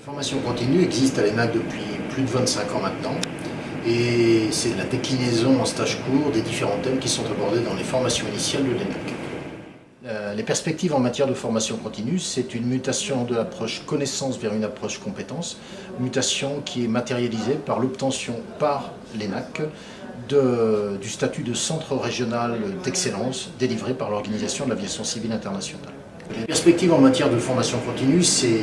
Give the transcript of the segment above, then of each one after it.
La formation continue existe à l'ENAC depuis plus de 25 ans maintenant et c'est la déclinaison en stage court des différents thèmes qui sont abordés dans les formations initiales de l'ENAC. Les perspectives en matière de formation continue, c'est une mutation de l'approche connaissance vers une approche compétence, mutation qui est matérialisée par l'obtention par l'ENAC du statut de centre régional d'excellence délivré par l'Organisation de l'aviation civile internationale. Les perspectives en matière de formation continue, c'est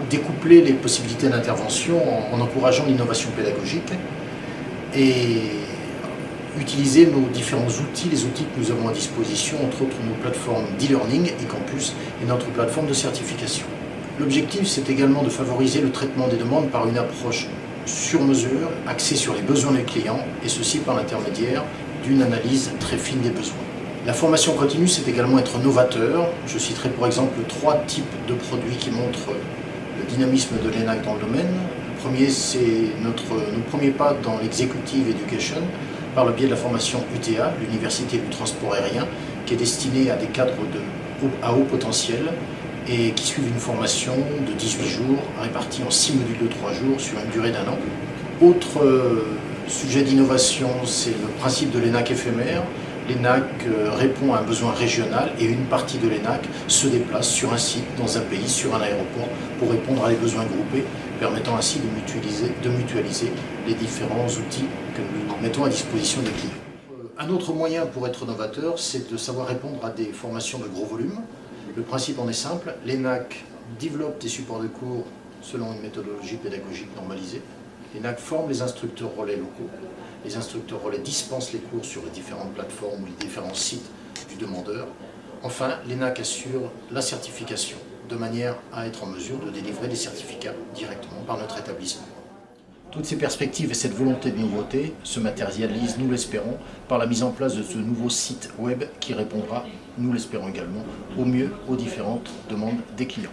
découpler les possibilités d'intervention en encourageant l'innovation pédagogique et utiliser nos différents outils, les outils que nous avons à disposition, entre autres nos plateformes d'e-learning et campus et notre plateforme de certification. L'objectif, c'est également de favoriser le traitement des demandes par une approche sur mesure, axée sur les besoins des clients, et ceci par l'intermédiaire d'une analyse très fine des besoins. La formation continue, c'est également être novateur. Je citerai pour exemple 3 types de produits qui montrent le dynamisme de l'ENAC dans le domaine. Le premier, c'est nos premiers pas dans l'executive education par le biais de la formation UTA, l'Université du transport aérien, qui est destinée à des cadres à haut potentiel et qui suivent une formation de 18 jours répartie en 6 modules de 3 jours sur une durée d'1 an. Autre sujet d'innovation, c'est le principe de l'ENAC éphémère. L'ENAC répond à un besoin régional et une partie de l'ENAC se déplace sur un site, dans un pays, sur un aéroport pour répondre à des besoins groupés, permettant ainsi de mutualiser les différents outils que nous mettons à disposition des clients. Un autre moyen pour être novateur, c'est de savoir répondre à des formations de gros volume. Le principe en est simple, l'ENAC développe des supports de cours selon une méthodologie pédagogique normalisée. L'ENAC forme les instructeurs relais locaux. Les instructeurs relais dispensent les cours sur les différentes plateformes ou les différents sites du demandeur. Enfin, l'ENAC assure la certification, de manière à être en mesure de délivrer des certificats directement par notre établissement. Toutes ces perspectives et cette volonté de nouveauté se matérialisent, nous l'espérons, par la mise en place de ce nouveau site web qui répondra, nous l'espérons également, au mieux aux différentes demandes des clients.